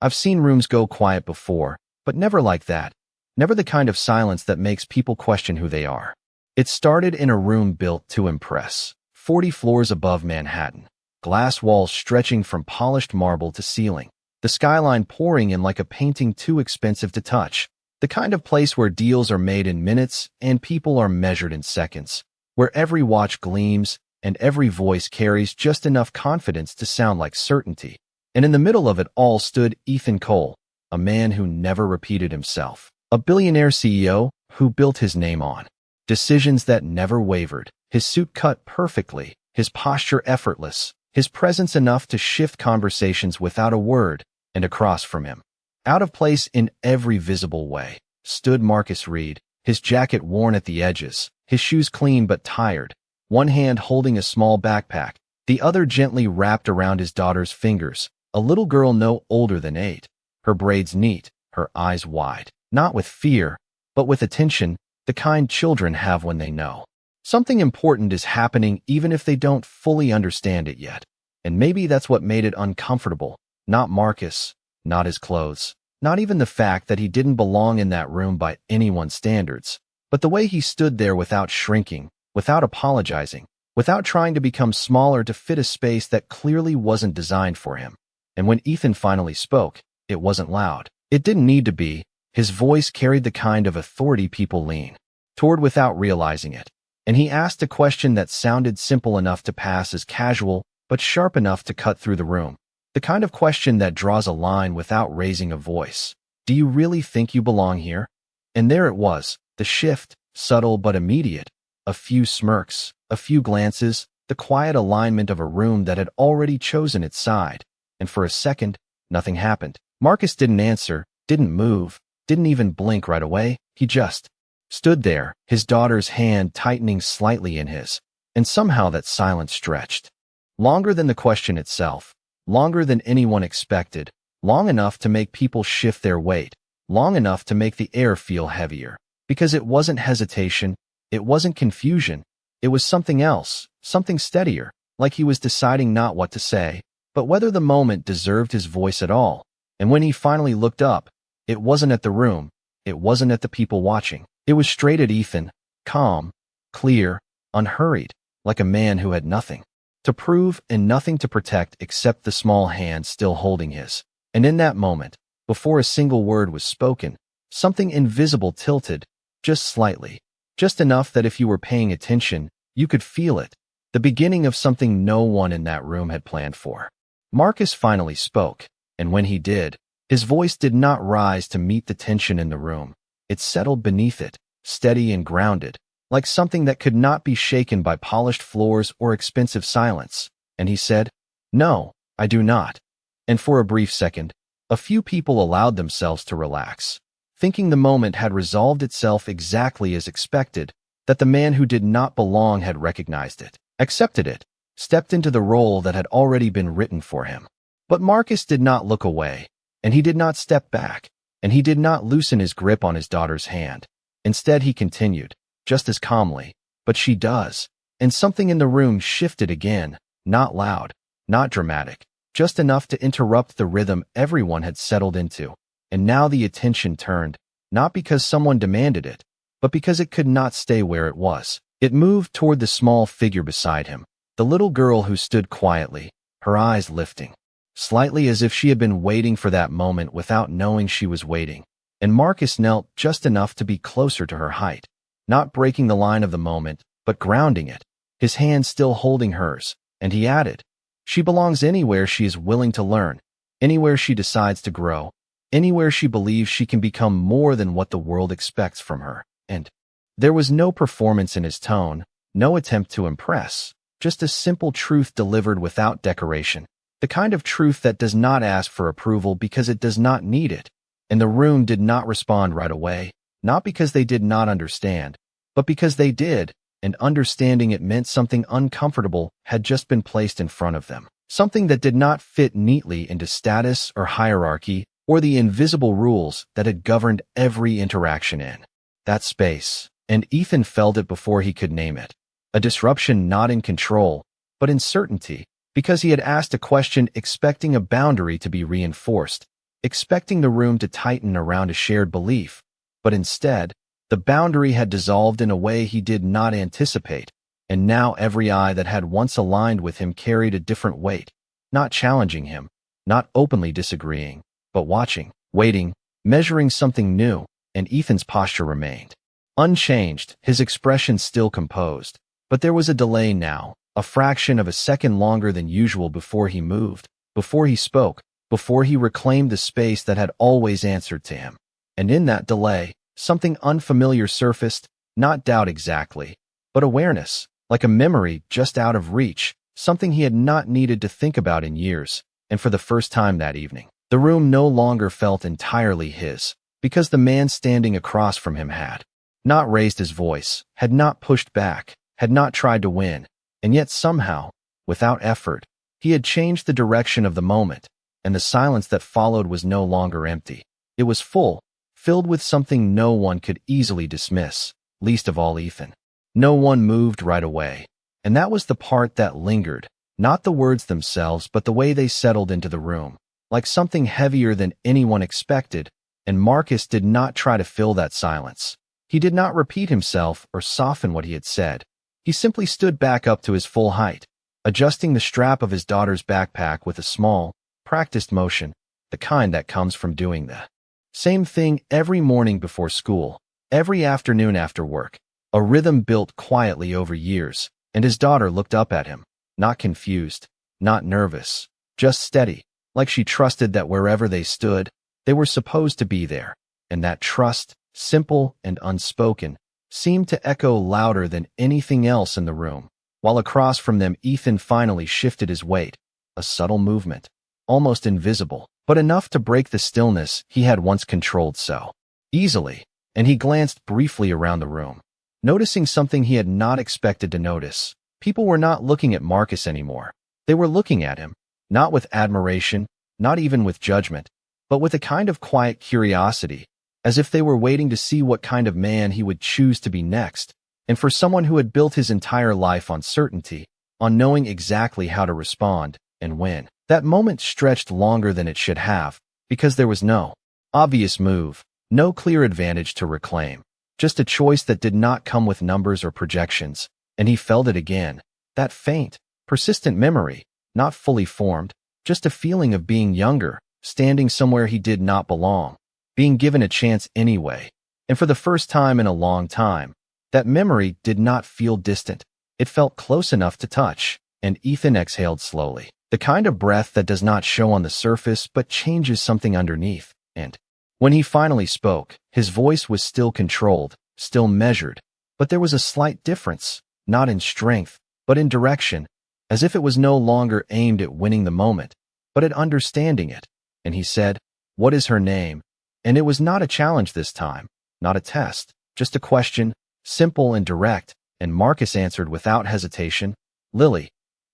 I've seen rooms go quiet before, but never like that. Never the kind of silence that makes people question who they are. It started in a room built to impress, 40 floors above Manhattan, glass walls stretching from polished marble to ceiling, the skyline pouring in like a painting too expensive to touch, the kind of place where deals are made in minutes and people are measured in seconds, where every watch gleams and every voice carries just enough confidence to sound like certainty. And in the middle of it all stood Ethan Cole, a man who never repeated himself, a billionaire CEO who built his name on decisions that never wavered, his suit cut perfectly, his posture effortless, his presence enough to shift conversations without a word. And across from him, out of place in every visible way, stood Marcus Reed, his jacket worn at the edges, his shoes clean but tired, one hand holding a small backpack, the other gently wrapped around his daughter's fingers, a little girl no older than 8, her braids neat, her eyes wide, not with fear, but with attention, the kind children have when they know something important is happening even if they don't fully understand it yet. And maybe that's what made it uncomfortable. Not Marcus, not his clothes, not even the fact that he didn't belong in that room by anyone's standards, but the way he stood there without shrinking, without apologizing, without trying to become smaller to fit a space that clearly wasn't designed for him. And when Ethan finally spoke, it wasn't loud. It didn't need to be. His voice carried the kind of authority people lean toward without realizing it. And he asked a question that sounded simple enough to pass as casual, but sharp enough to cut through the room. The kind of question that draws a line without raising a voice. Do you really think you belong here? And there it was, the shift, subtle but immediate. A few smirks, a few glances, the quiet alignment of a room that had already chosen its side. And for a second, nothing happened. Marcus didn't answer, didn't move, didn't even blink right away. He just stood there, his daughter's hand tightening slightly in his. And somehow that silence stretched. Longer than the question itself. Longer than anyone expected, long enough to make people shift their weight, long enough to make the air feel heavier. Because it wasn't hesitation, it wasn't confusion, it was something else, something steadier, like he was deciding not what to say, but whether the moment deserved his voice at all. And when he finally looked up, it wasn't at the room, it wasn't at the people watching, it was straight at Ethan, calm, clear, unhurried, like a man who had nothing to prove and nothing to protect except the small hand still holding his. And in that moment, before a single word was spoken, something invisible tilted, just slightly, just enough that if you were paying attention, you could feel it, the beginning of something no one in that room had planned for. Marcus finally spoke, and when he did, his voice did not rise to meet the tension in the room. It settled beneath it, steady and grounded, like something that could not be shaken by polished floors or expensive silence. And he said, "No, I do not." And for a brief second, a few people allowed themselves to relax, thinking the moment had resolved itself exactly as expected, that the man who did not belong had recognized it, accepted it, stepped into the role that had already been written for him. But Marcus did not look away, and he did not step back, and he did not loosen his grip on his daughter's hand. Instead, he continued, just as calmly, "But she does." And something in the room shifted again, not loud, not dramatic, just enough to interrupt the rhythm everyone had settled into. And now the attention turned, not because someone demanded it, but because it could not stay where it was. It moved toward the small figure beside him, the little girl who stood quietly, her eyes lifting, slightly as if she had been waiting for that moment without knowing she was waiting. And Marcus knelt just enough to be closer to her height, not breaking the line of the moment, but grounding it, his hand still holding hers. And he added, "She belongs anywhere she is willing to learn, anywhere she decides to grow, anywhere she believes she can become more than what the world expects from her." And there was no performance in his tone, no attempt to impress, just a simple truth delivered without decoration, the kind of truth that does not ask for approval because it does not need it. And the room did not respond right away, not because they did not understand, but because they did, and understanding it meant something uncomfortable had just been placed in front of them, something that did not fit neatly into status or hierarchy or the invisible rules that had governed every interaction in that space. And Ethan felt it before he could name it, a disruption not in control, but in certainty, because he had asked a question expecting a boundary to be reinforced. expecting the room to tighten around a shared belief, but instead, the boundary had dissolved in a way he did not anticipate, and now every eye that had once aligned with him carried a different weight, not challenging him, not openly disagreeing, but watching, waiting, measuring something new, and Ethan's posture remained unchanged, his expression still composed. But there was a delay now, a fraction of a second longer than usual before he moved, before he spoke, before he reclaimed the space that had always answered to him. And in that delay, something unfamiliar surfaced, not doubt exactly, but awareness, like a memory just out of reach, something he had not needed to think about in years. And for the first time that evening, the room no longer felt entirely his, because the man standing across from him had not raised his voice, had not pushed back, had not tried to win, and yet somehow, without effort, he had changed the direction of the moment, and the silence that followed was no longer empty. It was full, filled with something no one could easily dismiss, least of all Ethan. No one moved right away, and that was the part that lingered, not the words themselves but the way they settled into the room, like something heavier than anyone expected, and Marcus did not try to fill that silence. He did not repeat himself or soften what he had said. He simply stood back up to his full height, adjusting the strap of his daughter's backpack with a small, practiced motion, the kind that comes from doing the same thing every morning before school, every afternoon after work, a rhythm built quietly over years, and his daughter looked up at him, not confused, not nervous, just steady, like she trusted that wherever they stood, they were supposed to be there, and that trust, simple and unspoken, seemed to echo louder than anything else in the room, while across from them Ethan finally shifted his weight, a subtle movement, almost invisible, but enough to break the stillness he had once controlled so easily, and he glanced briefly around the room, noticing something he had not expected to notice. People were not looking at Marcus anymore. They were looking at him, not with admiration, not even with judgment, but with a kind of quiet curiosity, as if they were waiting to see what kind of man he would choose to be next. And for someone who had built his entire life on certainty, on knowing exactly how to respond and when, that moment stretched longer than it should have, because there was no obvious move, no clear advantage to reclaim, just a choice that did not come with numbers or projections. And he felt it again, that faint, persistent memory, not fully formed, just a feeling of being younger, standing somewhere he did not belong, being given a chance anyway. And for the first time in a long time, that memory did not feel distant. It felt close enough to touch, and Ethan exhaled slowly, the kind of breath that does not show on the surface but changes something underneath. And when he finally spoke, his voice was still controlled, still measured, but there was a slight difference, not in strength, but in direction, as if it was no longer aimed at winning the moment, but at understanding it. And he said, "What is her name?" And it was not a challenge this time, not a test, just a question, simple and direct, and Marcus answered without hesitation, "Lily."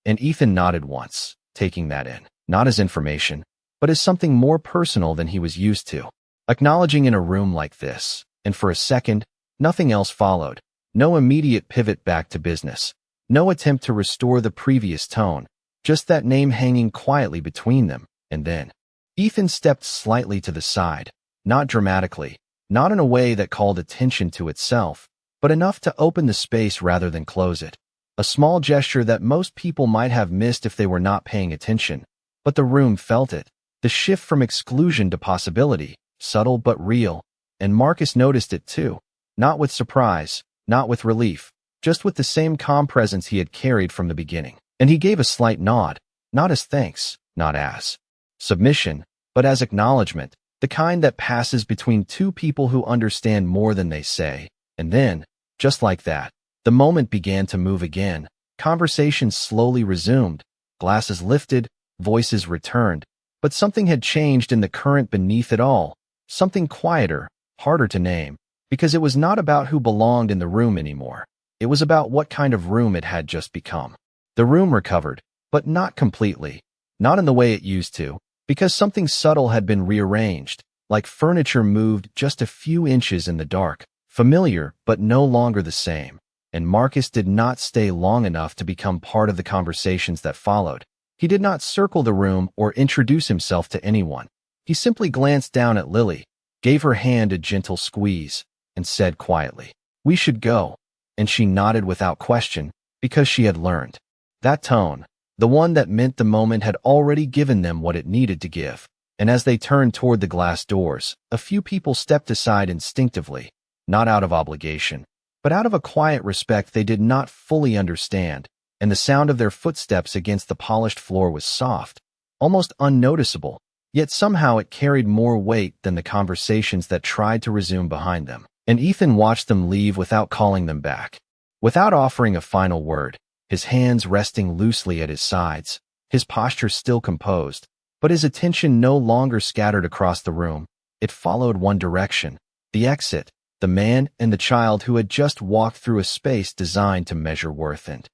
And Ethan nodded once, taking that in, not as information, but as something more personal than he was used to, acknowledging in a room like this. And for a second, nothing else followed, no immediate pivot back to business, no attempt to restore the previous tone, just that name hanging quietly between them. And then Ethan stepped slightly to the side, not dramatically, not in a way that called attention to itself, but enough to open the space rather than close it. A small gesture that most people might have missed if they were not paying attention, but the room felt it, the shift from exclusion to possibility, subtle but real, and Marcus noticed it too, not with surprise, not with relief, just with the same calm presence he had carried from the beginning. And he gave a slight nod, not as thanks, not as submission, but as acknowledgement, the kind that passes between two people who understand more than they say. And then, just like that, the moment began to move again. Conversation slowly resumed, glasses lifted, voices returned, but something had changed in the current beneath it all, something quieter, harder to name, because it was not about who belonged in the room anymore. It was about what kind of room it had just become. The room recovered, but not completely, not in the way it used to, because something subtle had been rearranged, like furniture moved just a few inches in the dark, familiar but no longer the same. And Marcus did not stay long enough to become part of the conversations that followed. He did not circle the room or introduce himself to anyone. He simply glanced down at Lily, gave her hand a gentle squeeze, and said quietly, "We should go." And she nodded without question, because she had learned. That tone, the one that meant the moment had already given them what it needed to give. And as they turned toward the glass doors, a few people stepped aside instinctively, not out of obligation, but out of a quiet respect they did not fully understand, and the sound of their footsteps against the polished floor was soft, almost unnoticeable, yet somehow it carried more weight than the conversations that tried to resume behind them. And Ethan watched them leave without calling them back. Without offering a final word, his hands resting loosely at his sides, his posture still composed, but his attention no longer scattered across the room. It followed one direction, the exit, the man and the child who had just walked through a space designed to measure worth and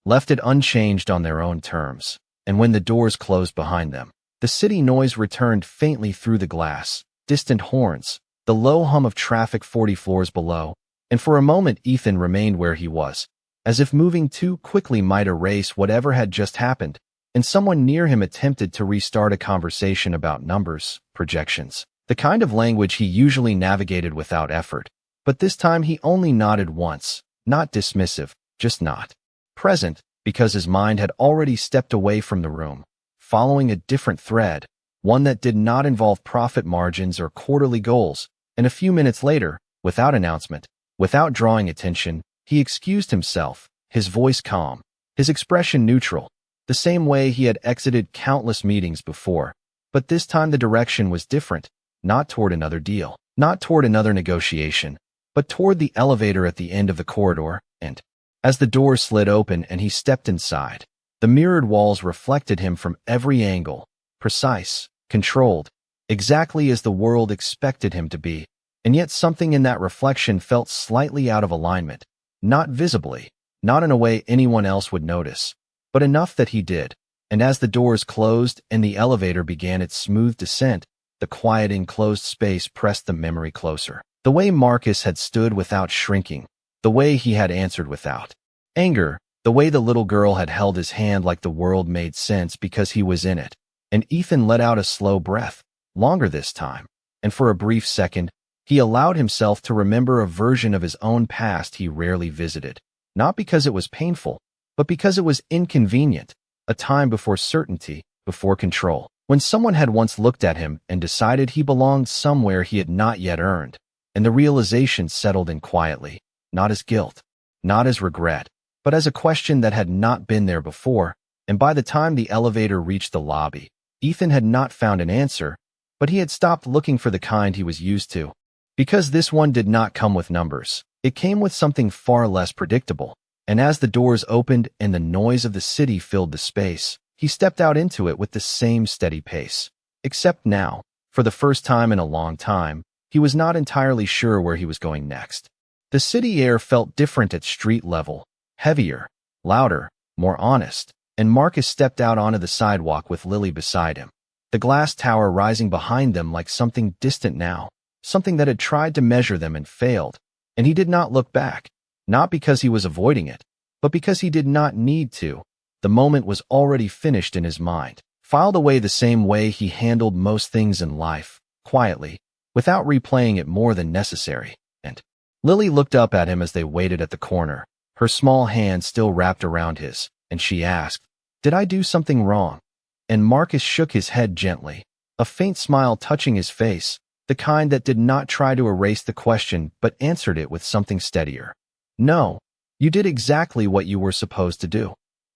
left it unchanged on their own terms. And when the doors closed behind them, the city noise returned faintly through the glass, distant horns, the low hum of traffic 40 floors below, and for a moment Ethan remained where he was, as if moving too quickly might erase whatever had just happened, and someone near him attempted to restart a conversation about numbers, projections, the kind of language he usually navigated without effort. But this time he only nodded once, not dismissive, just not present, because his mind had already stepped away from the room, following a different thread, one that did not involve profit margins or quarterly goals. And a few minutes later, without announcement, without drawing attention, he excused himself, his voice calm, his expression neutral, the same way he had exited countless meetings before. But this time the direction was different, not toward another deal, not toward another negotiation, but toward the elevator at the end of the corridor. And as the door slid open and he stepped inside, the mirrored walls reflected him from every angle, precise, controlled, exactly as the world expected him to be. And yet something in that reflection felt slightly out of alignment, not visibly, not in a way anyone else would notice, but enough that he did. And as the doors closed and the elevator began its smooth descent, the quiet enclosed space pressed the memory closer. The way Marcus had stood without shrinking, the way he had answered without anger, the way the little girl had held his hand like the world made sense because he was in it. And Ethan let out a slow breath, longer this time, and for a brief second, he allowed himself to remember a version of his own past he rarely visited, not because it was painful, but because it was inconvenient, a time before certainty, before control, when someone had once looked at him and decided he belonged somewhere he had not yet earned, and the realization settled in quietly, not as guilt, not as regret, but as a question that had not been there before. And by the time the elevator reached the lobby, Ethan had not found an answer, but he had stopped looking for the kind he was used to. Because this one did not come with numbers. It came with something far less predictable. And as the doors opened and the noise of the city filled the space, he stepped out into it with the same steady pace. Except now, for the first time in a long time, he was not entirely sure where he was going next. The city air felt different at street level, heavier, louder, more honest, and Marcus stepped out onto the sidewalk with Lily beside him, the glass tower rising behind them like something distant now, something that had tried to measure them and failed. And he did not look back, not because he was avoiding it, but because he did not need to. The moment was already finished in his mind, filed away the same way he handled most things in life, quietly, without replaying it more than necessary. And Lily looked up at him as they waited at the corner, her small hand still wrapped around his, and she asked, "Did I do something wrong?" And Marcus shook his head gently, a faint smile touching his face, the kind that did not try to erase the question but answered it with something steadier. "No, you did exactly what you were supposed to do."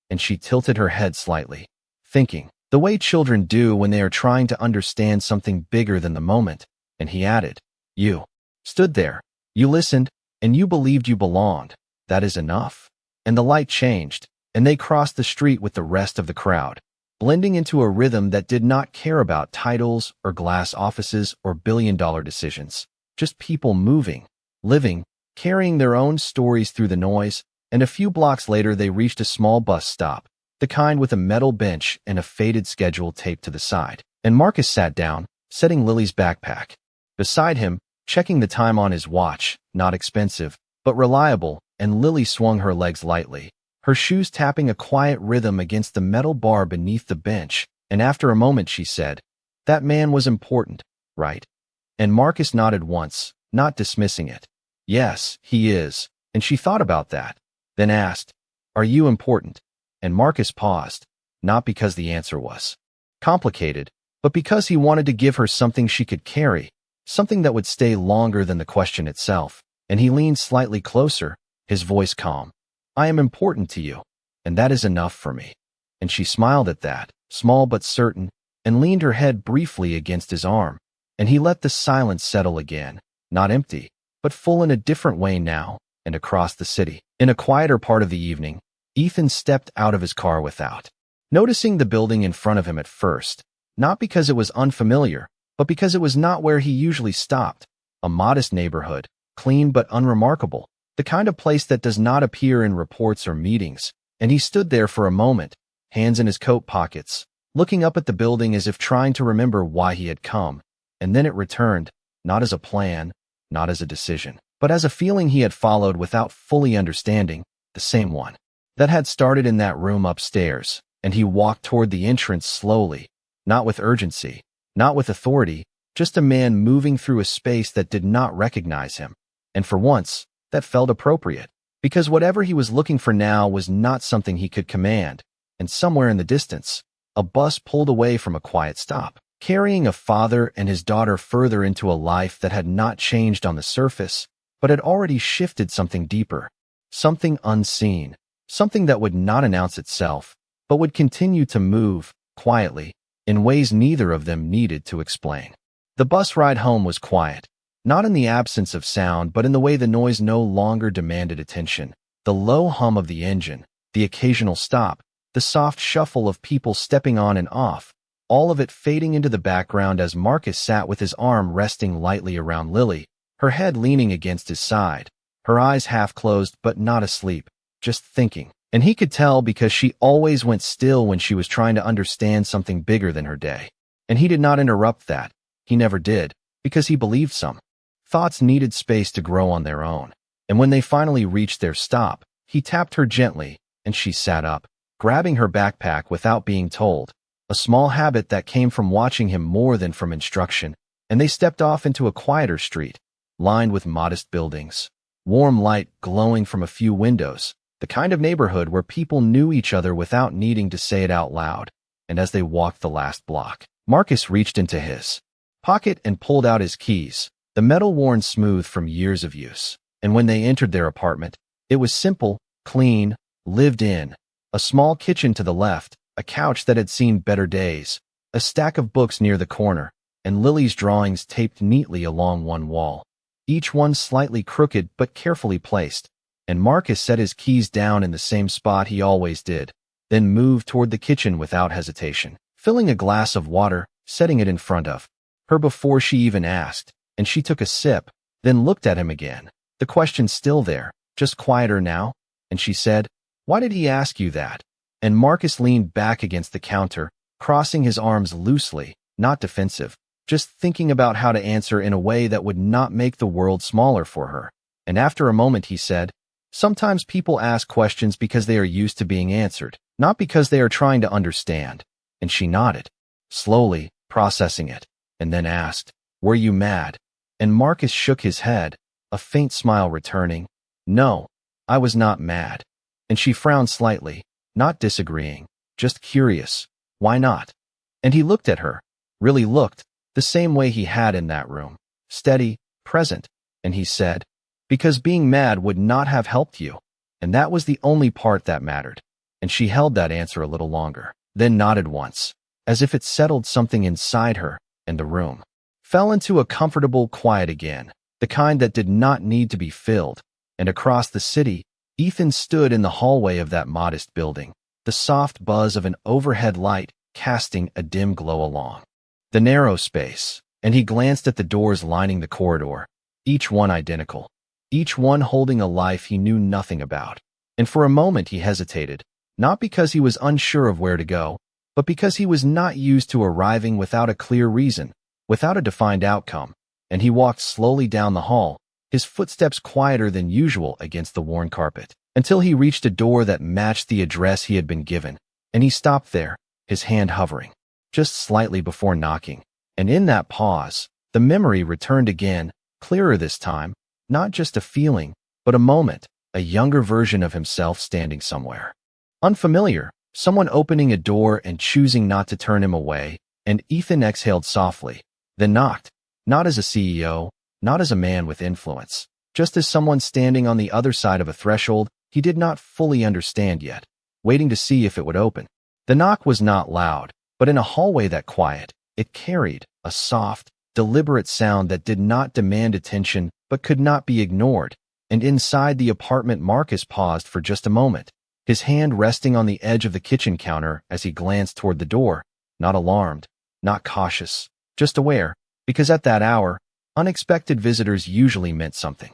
And she tilted her head slightly, thinking, the way children do when they are trying to understand something bigger than the moment. And he added, "You stood there, you listened, and you believed you belonged. That is enough." And the light changed, and they crossed the street with the rest of the crowd, blending into a rhythm that did not care about titles or glass offices or billion-dollar decisions. Just people moving, living, carrying their own stories through the noise. And a few blocks later they reached a small bus stop, the kind with a metal bench and a faded schedule taped to the side. And Marcus sat down, setting Lily's backpack beside him, checking the time on his watch, not expensive, but reliable, and Lily swung her legs lightly, her shoes tapping a quiet rhythm against the metal bar beneath the bench. And after a moment she said, That man was important, right? And Marcus nodded once, not dismissing it. Yes, he is. And she thought about that, then asked, Are you important? And Marcus paused, not because the answer was complicated, but because he wanted to give her something she could carry, something that would stay longer than the question itself. And he leaned slightly closer, his voice calm. I am important to you, and that is enough for me. And she smiled at that, small but certain, and leaned her head briefly against his arm. And he let the silence settle again, not empty, but full in a different way now, and across the city. In a quieter part of the evening, Ethan stepped out of his car without noticing the building in front of him at first, not because it was unfamiliar, but because it was not where he usually stopped. A modest neighborhood, clean but unremarkable, the kind of place that does not appear in reports or meetings. And he stood there for a moment, hands in his coat pockets, looking up at the building as if trying to remember why he had come. And then it returned, not as a plan, not as a decision, but as a feeling he had followed without fully understanding, the same one that had started in that room upstairs. And he walked toward the entrance slowly, not with urgency, not with authority, just a man moving through a space that did not recognize him. And for once, that felt appropriate, because whatever he was looking for now was not something he could command. And somewhere in the distance, a bus pulled away from a quiet stop, carrying a father and his daughter further into a life that had not changed on the surface, but had already shifted something deeper, something unseen, something that would not announce itself, but would continue to move, quietly, in ways neither of them needed to explain. The bus ride home was quiet, not in the absence of sound, but in the way the noise no longer demanded attention. The low hum of the engine, the occasional stop, the soft shuffle of people stepping on and off, all of it fading into the background as Marcus sat with his arm resting lightly around Lily, her head leaning against his side, her eyes half closed but not asleep, just thinking. And he could tell because she always went still when she was trying to understand something bigger than her day. And he did not interrupt that. He never did, because he believed some thoughts needed space to grow on their own. And when they finally reached their stop, he tapped her gently, and she sat up, grabbing her backpack without being told, a small habit that came from watching him more than from instruction. And they stepped off into a quieter street, lined with modest buildings, warm light glowing from a few windows, the kind of neighborhood where people knew each other without needing to say it out loud. And as they walked the last block, Marcus reached into his pocket and pulled out his keys, the metal worn smooth from years of use. And when they entered their apartment, it was simple, clean, lived in. A small kitchen to the left, a couch that had seen better days, a stack of books near the corner, and Lily's drawings taped neatly along one wall, each one slightly crooked but carefully placed. And Marcus set his keys down in the same spot he always did, then moved toward the kitchen without hesitation, filling a glass of water, setting it in front of her before she even asked. And she took a sip, then looked at him again, the question still there, just quieter now. And she said, Why did he ask you that? And Marcus leaned back against the counter, crossing his arms loosely, not defensive, just thinking about how to answer in a way that would not make the world smaller for her. And after a moment he said, Sometimes people ask questions because they are used to being answered, not because they are trying to understand. And she nodded, slowly, processing it, and then asked, Were you mad? And Marcus shook his head, a faint smile returning. No, I was not mad. And she frowned slightly, not disagreeing, just curious. Why not? And he looked at her, really looked, the same way he had in that room, steady, present. And he said, Because being mad would not have helped you. And that was the only part that mattered. And she held that answer a little longer, then nodded once, as if it settled something inside her, and the room fell into a comfortable quiet again, the kind that did not need to be filled. And across the city, Ethan stood in the hallway of that modest building, the soft buzz of an overhead light casting a dim glow along the narrow space. And he glanced at the doors lining the corridor, each one identical, each one holding a life he knew nothing about. And for a moment he hesitated, not because he was unsure of where to go, but because he was not used to arriving without a clear reason, without a defined outcome. And he walked slowly down the hall, his footsteps quieter than usual against the worn carpet, until he reached a door that matched the address he had been given. And he stopped there, his hand hovering, just slightly before knocking. And in that pause, the memory returned again, clearer this time, not just a feeling, but a moment, a younger version of himself standing somewhere. Unfamiliar, someone opening a door and choosing not to turn him away, and Ethan exhaled softly, then knocked, not as a CEO, not as a man with influence, just as someone standing on the other side of a threshold he did not fully understand yet, waiting to see if it would open. The knock was not loud, but in a hallway that quiet, it carried a soft, deliberate sound that did not demand attention but could not be ignored, and inside the apartment Marcus paused for just a moment, his hand resting on the edge of the kitchen counter as he glanced toward the door, not alarmed, not cautious, just aware, because at that hour, unexpected visitors usually meant something,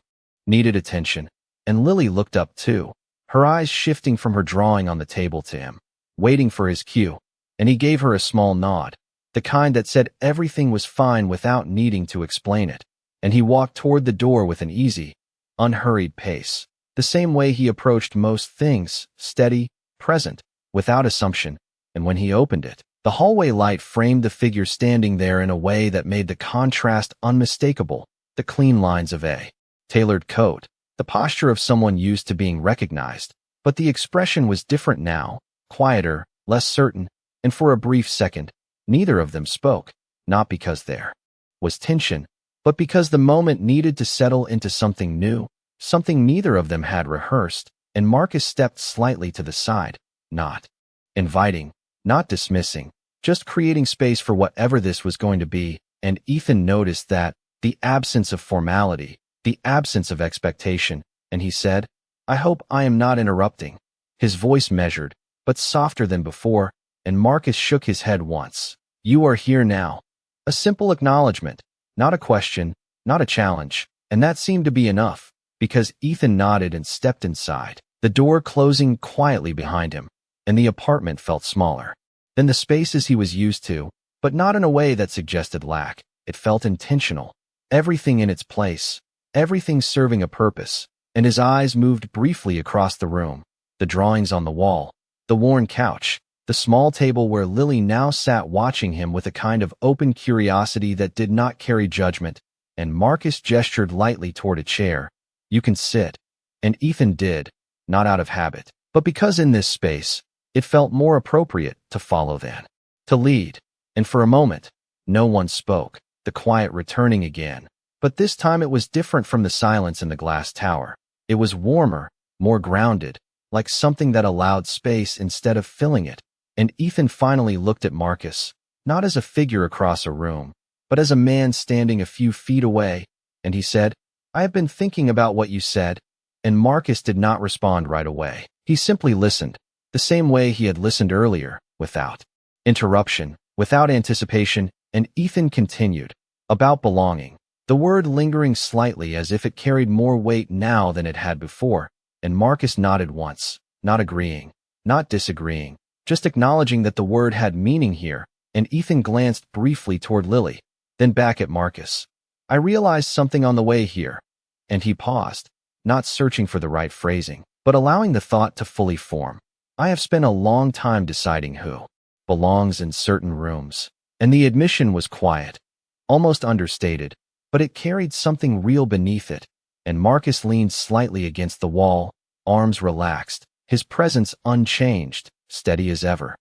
needed attention, and Lily looked up too, her eyes shifting from her drawing on the table to him, waiting for his cue, and he gave her a small nod, the kind that said everything was fine without needing to explain it, and he walked toward the door with an easy, unhurried pace, the same way he approached most things, steady, present, without assumption, and when he opened it, the hallway light framed the figure standing there in a way that made the contrast unmistakable, the clean lines of a tailored coat, the posture of someone used to being recognized, but the expression was different now, quieter, less certain, and for a brief second, neither of them spoke, not because there was tension, but because the moment needed to settle into something new, something neither of them had rehearsed, and Marcus stepped slightly to the side, not inviting, not dismissing, just creating space for whatever this was going to be, and Ethan noticed that, the absence of formality, the absence of expectation, and he said, "I hope I am not interrupting." His voice measured, but softer than before, and Marcus shook his head once. "You are here now." A simple acknowledgement, not a question, not a challenge, and that seemed to be enough, because Ethan nodded and stepped inside, the door closing quietly behind him, and the apartment felt smaller than the spaces he was used to, but not in a way that suggested lack. It felt intentional, everything in its place, everything serving a purpose, and his eyes moved briefly across the room, the drawings on the wall, the worn couch, the small table where Lily now sat watching him with a kind of open curiosity that did not carry judgment, and Marcus gestured lightly toward a chair. "You can sit." And Ethan did, not out of habit, but because in this space, it felt more appropriate to follow than to lead. And for a moment, no one spoke, the quiet returning again. But this time it was different from the silence in the glass tower. It was warmer, more grounded, like something that allowed space instead of filling it. And Ethan finally looked at Marcus, not as a figure across a room, but as a man standing a few feet away, and he said, "I have been thinking about what you said." And Marcus did not respond right away. He simply listened, the same way he had listened earlier, without interruption, without anticipation, and Ethan continued, "About belonging." The word lingering slightly as if it carried more weight now than it had before, and Marcus nodded once, not agreeing, not disagreeing, just acknowledging that the word had meaning here, and Ethan glanced briefly toward Lily, then back at Marcus. "I realized something on the way here," and he paused, not searching for the right phrasing, but allowing the thought to fully form. "I have spent a long time deciding who belongs in certain rooms," and the admission was quiet, almost understated, but it carried something real beneath it, and Marcus leaned slightly against the wall, arms relaxed, his presence unchanged, steady as ever.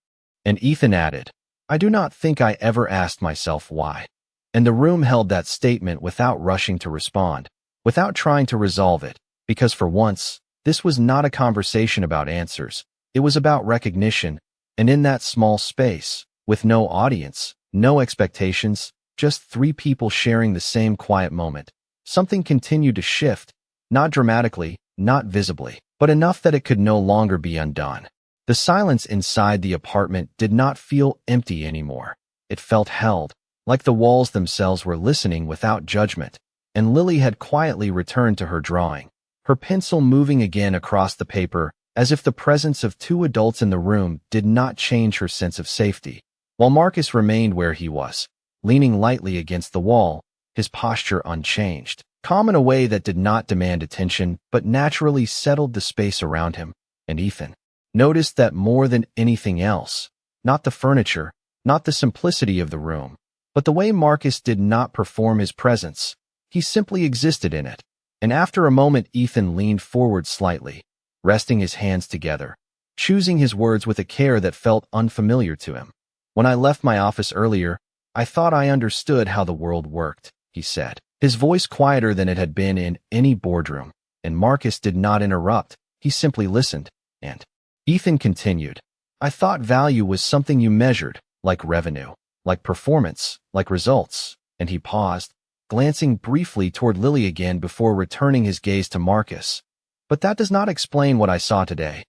And Ethan added, "I do not think I ever asked myself why." And the room held that statement without rushing to respond, without trying to resolve it, because for once, this was not a conversation about answers, it was about recognition, and in that small space, with no audience, no expectations, just three people sharing the same quiet moment, something continued to shift, not dramatically, not visibly, but enough that it could no longer be undone. The silence inside the apartment did not feel empty anymore. It felt held, like the walls themselves were listening without judgment, and Lily had quietly returned to her drawing, her pencil moving again across the paper as if the presence of two adults in the room did not change her sense of safety, while Marcus remained where he was, leaning lightly against the wall, his posture unchanged, calm in a way that did not demand attention but naturally settled the space around him, and Ethan noticed that more than anything else, not the furniture, not the simplicity of the room, But the way Marcus did not perform his presence, he simply existed in it. And after a moment, Ethan leaned forward slightly, resting his hands together, choosing his words with a care that felt unfamiliar to him. When I left my office earlier, I thought I understood how the world worked, he said, his voice quieter than it had been in any boardroom. And Marcus did not interrupt, he simply listened. And Ethan continued, I thought value was something you measured, like revenue, like performance, like results. And he paused, glancing briefly toward Lily again before returning his gaze to Marcus. But that does not explain what I saw today.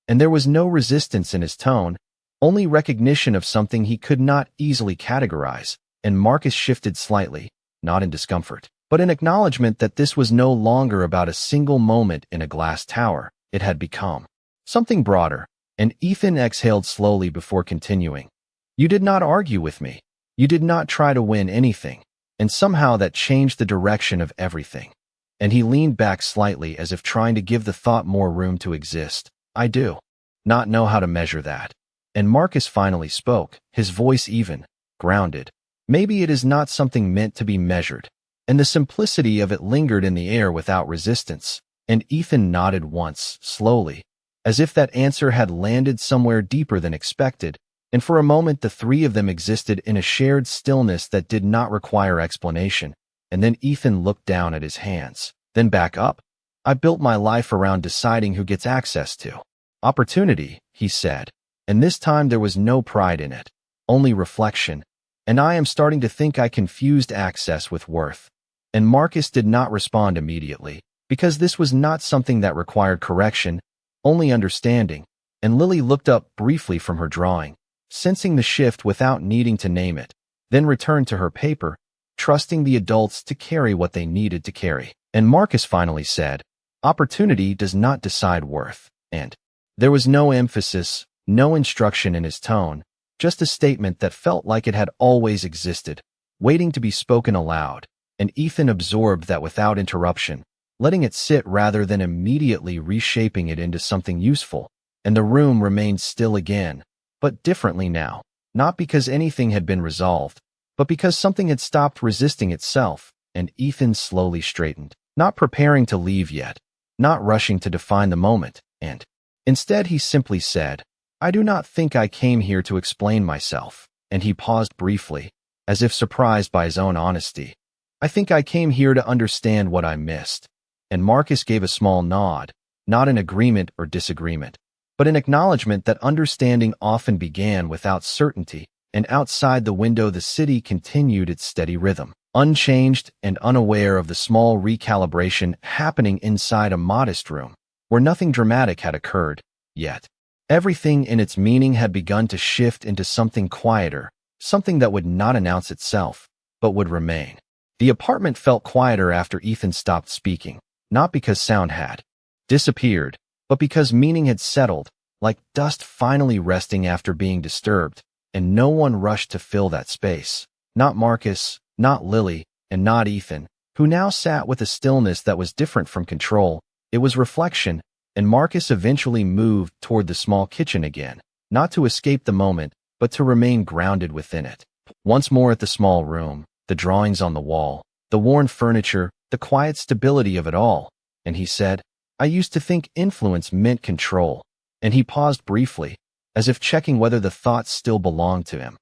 And there was no resistance in his tone, only recognition of something he could not easily categorize. And Marcus shifted slightly, not in discomfort, but in acknowledgement that this was no longer about a single moment in a glass tower. It had become something broader. And Ethan exhaled slowly before continuing. You did not argue with me. You did not try to win anything. And somehow that changed the direction of everything. And he leaned back slightly as if trying to give the thought more room to exist. I do not know how to measure that. And Marcus finally spoke, his voice even, grounded. Maybe it is not something meant to be measured. And the simplicity of it lingered in the air without resistance. And Ethan nodded once, slowly, as if that answer had landed somewhere deeper than expected. And for a moment the three of them existed in a shared stillness that did not require explanation. And then Ethan looked down at his hands, then back up. I built my life around deciding who gets access to opportunity, he said. And this time there was no pride in it, only reflection. And I am starting to think I confused access with worth. And Marcus did not respond immediately, because this was not something that required correction, only understanding. And Lily looked up briefly from her drawing, sensing the shift without needing to name it, then returned to her paper, trusting the adults to carry what they needed to carry. And Marcus finally said, opportunity does not decide worth. And there was no emphasis, no instruction in his tone, just a statement that felt like it had always existed, waiting to be spoken aloud. And Ethan absorbed that without interruption, letting it sit rather than immediately reshaping it into something useful. And the room remained still again, but differently now, not because anything had been resolved, but because something had stopped resisting itself. And Ethan slowly straightened, not preparing to leave yet, not rushing to define the moment. And instead he simply said, I do not think I came here to explain myself. And he paused briefly, as if surprised by his own honesty. I think I came here to understand what I missed. And Marcus gave a small nod, not in agreement or disagreement, but in acknowledgement that understanding often began without certainty. And outside the window the city continued its steady rhythm, unchanged and unaware of the small recalibration happening inside a modest room, where nothing dramatic had occurred, yet everything in its meaning had begun to shift into something quieter, something that would not announce itself, but would remain. The apartment felt quieter after Ethan stopped speaking, not because sound had disappeared, but because meaning had settled, like dust finally resting after being disturbed. And no one rushed to fill that space. Not Marcus, not Lily, and not Ethan, who now sat with a stillness that was different from control. It was reflection, and Marcus eventually moved toward the small kitchen again, not to escape the moment, but to remain grounded within it. Once more at the small room, the drawings on the wall, the worn furniture, the quiet stability of it all. And he said, I used to think influence meant control. And he paused briefly, as if checking whether the thoughts still belonged to him.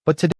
But today,